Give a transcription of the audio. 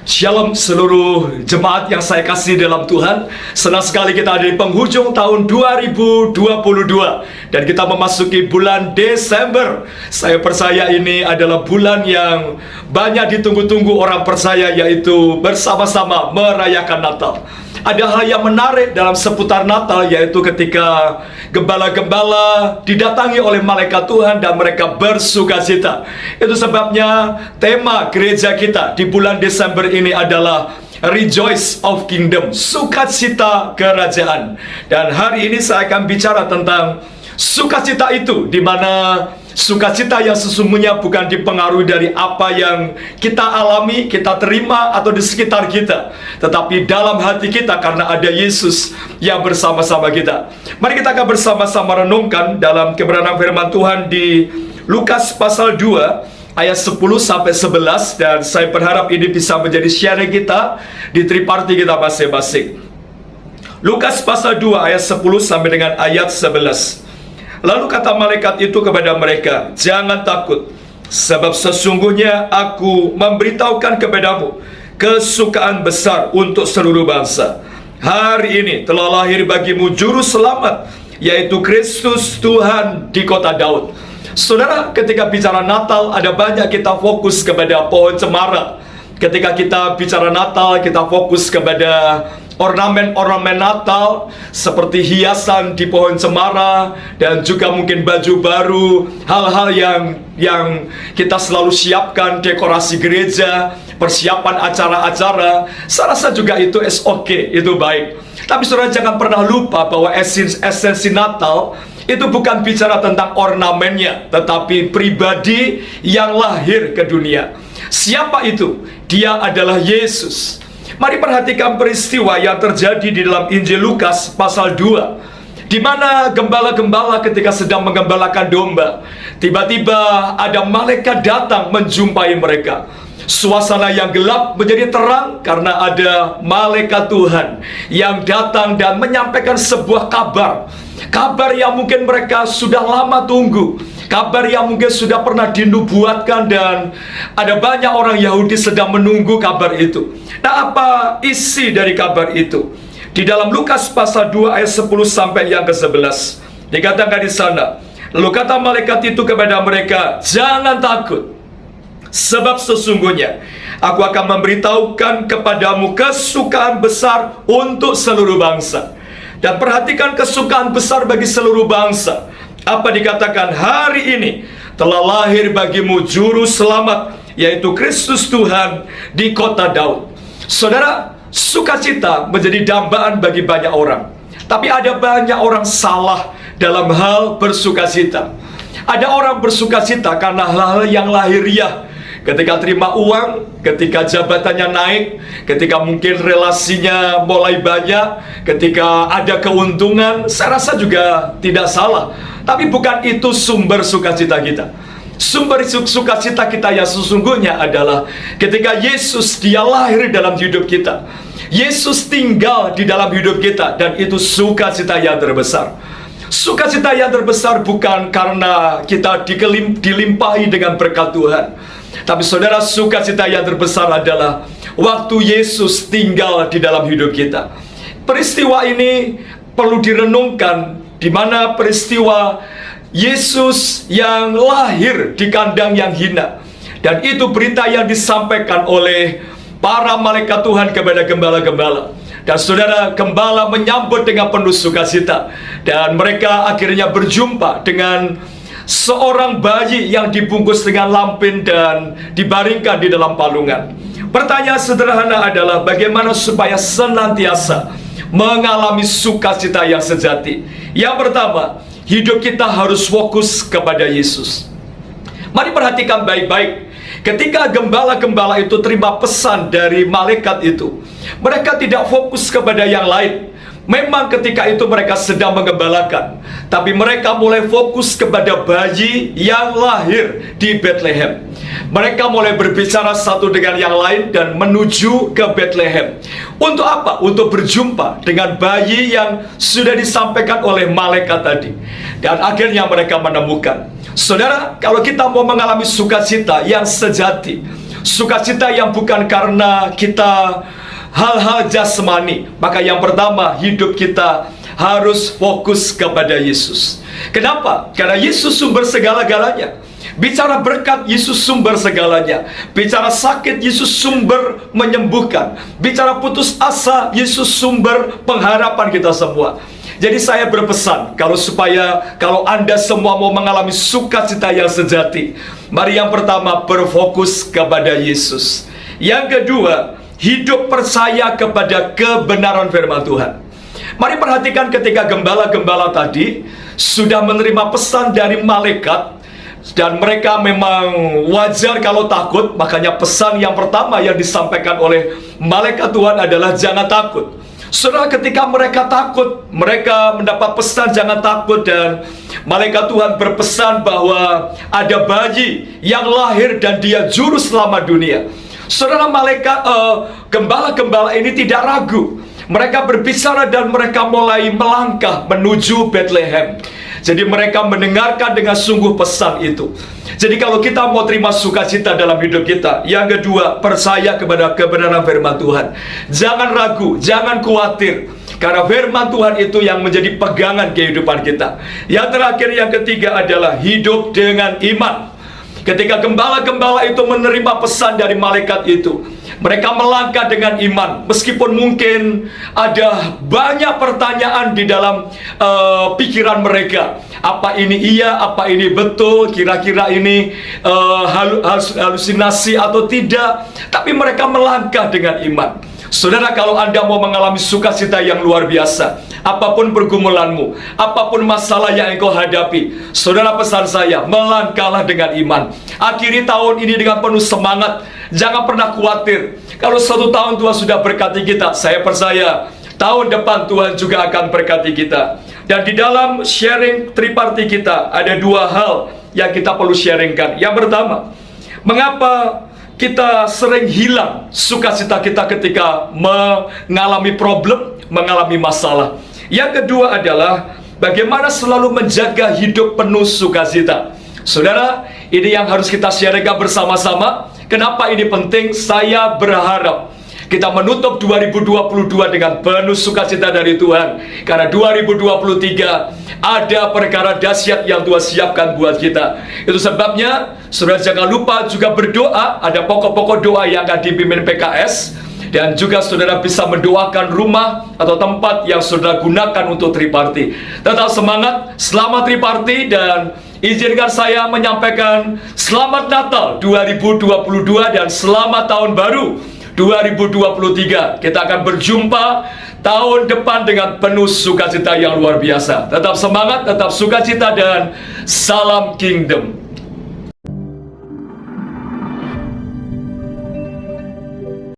Shalom seluruh jemaat yang saya kasih dalam Tuhan. Senang sekali kita ada di penghujung tahun 2022 dan kita memasuki bulan Desember. Saya percaya ini adalah bulan yang banyak ditunggu-tunggu orang percaya, yaitu bersama-sama merayakan Natal. Ada hal yang menarik dalam seputar Natal, yaitu ketika gembala-gembala didatangi oleh malaikat Tuhan dan mereka bersukacita. Itu sebabnya tema gereja kita di bulan Desember ini adalah Rejoice of Kingdom, sukacita kerajaan. Dan hari ini saya akan bicara tentang sukacita itu, di mana sukacita yang sesungguhnya bukan dipengaruhi dari apa yang kita alami, kita terima, atau di sekitar kita, tetapi dalam hati kita karena ada Yesus yang bersama-sama kita. Mari kita akan bersama-sama renungkan dalam kebenaran firman Tuhan di Lukas pasal 2 ayat 10-11, dan saya berharap ini bisa menjadi sharing kita di triparti kita masing-masing. Lukas pasal 2 ayat 10 sampai dengan ayat 11. Lalu kata malaikat itu kepada mereka, "Jangan takut, sebab sesungguhnya aku memberitahukan kepadamu kesukaan besar untuk seluruh bangsa. Hari ini telah lahir bagimu juru selamat, yaitu Kristus Tuhan di kota Daud." Saudara, ketika bicara Natal, ada banyak kita fokus kepada pohon cemara. Ketika kita bicara Natal, kita fokus kepada ornamen-ornamen Natal seperti hiasan di pohon cemara, dan juga mungkin baju baru, hal-hal yang kita selalu siapkan, dekorasi gereja, persiapan acara-acara. Saya rasa juga itu itu baik. Tapi saudara jangan pernah lupa bahwa esensi Natal itu bukan bicara tentang ornamennya, tetapi pribadi yang lahir ke dunia. Siapa itu? Dia adalah Yesus. Mari perhatikan peristiwa yang terjadi di dalam Injil Lukas pasal 2, di mana gembala-gembala ketika sedang menggembalakan domba, tiba-tiba ada malaikat datang menjumpai mereka. Suasana yang gelap menjadi terang karena ada malaikat Tuhan yang datang dan menyampaikan sebuah kabar. Kabar yang mungkin mereka sudah lama tunggu, kabar yang mungkin sudah pernah dinubuatkan, dan ada banyak orang Yahudi sedang menunggu kabar itu. Nah, apa isi dari kabar itu? Di dalam Lukas pasal 2 ayat 10 sampai yang ke-11 dikatakan di sana, "Lalu kata malaikat itu kepada mereka, jangan takut, sebab sesungguhnya aku akan memberitahukan kepadamu kesukaan besar untuk seluruh bangsa." Dan perhatikan kesukaan besar bagi seluruh bangsa. Apa dikatakan? Hari ini telah lahir bagimu juru selamat, yaitu Kristus Tuhan di kota Daud. Saudara, sukacita menjadi dambaan bagi banyak orang. Tapi ada banyak orang salah dalam hal bersukacita. Ada orang bersukacita karena hal-hal yang lahiriah. Ketika terima uang, ketika jabatannya naik, ketika mungkin relasinya mulai banyak, ketika ada keuntungan, saya rasa juga tidak salah. Tapi bukan itu sumber sukacita kita. Sumber sukacita kita yang sesungguhnya adalah ketika Yesus dia lahir dalam hidup kita. Yesus tinggal di dalam hidup kita, dan itu sukacita yang terbesar. Sukacita yang terbesar bukan karena kita dilimpahi dengan berkat Tuhan. Tapi saudara, sukacita yang terbesar adalah waktu Yesus tinggal di dalam hidup kita. Peristiwa ini perlu direnungkan, di mana peristiwa Yesus yang lahir di kandang yang hina. Dan itu berita yang disampaikan oleh para malaikat Tuhan kepada gembala-gembala. Dan saudara, gembala menyambut dengan penuh sukacita. Dan mereka akhirnya berjumpa dengan seorang bayi yang dibungkus dengan lampin dan dibaringkan di dalam palungan. Pertanyaan sederhana adalah bagaimana supaya senantiasa mengalami sukacita yang sejati? Yang pertama, hidup kita harus fokus kepada Yesus. Mari perhatikan baik-baik. Ketika gembala-gembala itu terima pesan dari malaikat itu, mereka tidak fokus kepada yang lain. Memang ketika itu mereka sedang menggembalakan, tapi mereka mulai fokus kepada bayi yang lahir di Bethlehem. Mereka mulai berbicara satu dengan yang lain dan menuju ke Bethlehem. Untuk apa? Untuk berjumpa dengan bayi yang sudah disampaikan oleh malaikat tadi. Dan akhirnya mereka menemukan. Saudara, kalau kita mau mengalami sukacita yang sejati, Sukacita yang bukan karena kita hal-hal jasmani. Maka yang pertama, hidup kita harus fokus kepada Yesus. Kenapa? Karena Yesus sumber segala-galanya. Bicara berkat, Yesus sumber segalanya. Bicara sakit, Yesus sumber menyembuhkan. Bicara putus asa, Yesus sumber pengharapan kita semua. Jadi saya berpesan, kalau Anda semua mau mengalami sukacita yang sejati, mari yang pertama berfokus kepada Yesus. Yang kedua, hidup percaya kepada kebenaran firman Tuhan. Mari perhatikan ketika gembala-gembala tadi sudah menerima pesan dari malaikat, dan mereka memang wajar kalau takut. Makanya pesan yang pertama yang disampaikan oleh malaikat Tuhan adalah jangan takut. Saudara, ketika mereka takut, mereka mendapat pesan jangan takut, dan malaikat Tuhan berpesan bahwa ada bayi yang lahir dan dia juru selamat dunia. Saudara, gembala-gembala ini tidak ragu. Mereka berbicara dan mereka mulai melangkah menuju Bethlehem. Jadi mereka mendengarkan dengan sungguh pesan itu. Jadi kalau kita mau terima sukacita dalam hidup kita, yang kedua, percaya kepada kebenaran firman Tuhan. Jangan ragu, jangan khawatir, karena firman Tuhan itu yang menjadi pegangan kehidupan kita. Yang terakhir, yang ketiga adalah hidup dengan iman. Ketika gembala-gembala itu menerima pesan dari malaikat itu, mereka melangkah dengan iman. Meskipun mungkin ada banyak pertanyaan di dalam pikiran mereka. Apa ini iya, apa ini betul, kira-kira ini halusinasi atau tidak. Tapi mereka melangkah dengan iman. Saudara, kalau Anda mau mengalami sukacita yang luar biasa, apapun pergumulanmu, apapun masalah yang engkau hadapi, saudara, pesan saya, melangkahlah dengan iman. Akhiri tahun ini dengan penuh semangat. Jangan pernah khawatir. Kalau satu tahun Tuhan sudah berkati kita, saya percaya tahun depan Tuhan juga akan berkati kita. Dan di dalam sharing triparti kita, ada dua hal yang kita perlu sharingkan. Yang pertama, mengapa kita sering hilang sukacita kita ketika mengalami problem, mengalami masalah. Yang kedua adalah bagaimana selalu menjaga hidup penuh sukacita. Saudara, ini yang harus kita sharingkan bersama-sama. Kenapa ini penting? Saya berharap kita menutup 2022 dengan penuh sukacita dari Tuhan. Karena 2023 ada perkara dahsyat yang Tuhan siapkan buat kita. Itu sebabnya, saudara jangan lupa juga berdoa. Ada pokok-pokok doa yang akan dipimpin PKS. Dan juga saudara bisa mendoakan rumah atau tempat yang saudara gunakan untuk triparti. Tetap semangat, selamat triparti, dan izinkan saya menyampaikan selamat Natal 2022 dan selamat tahun baru 2023. Kita akan berjumpa tahun depan dengan penuh sukacita yang luar biasa. Tetap semangat, tetap sukacita, dan salam Kingdom.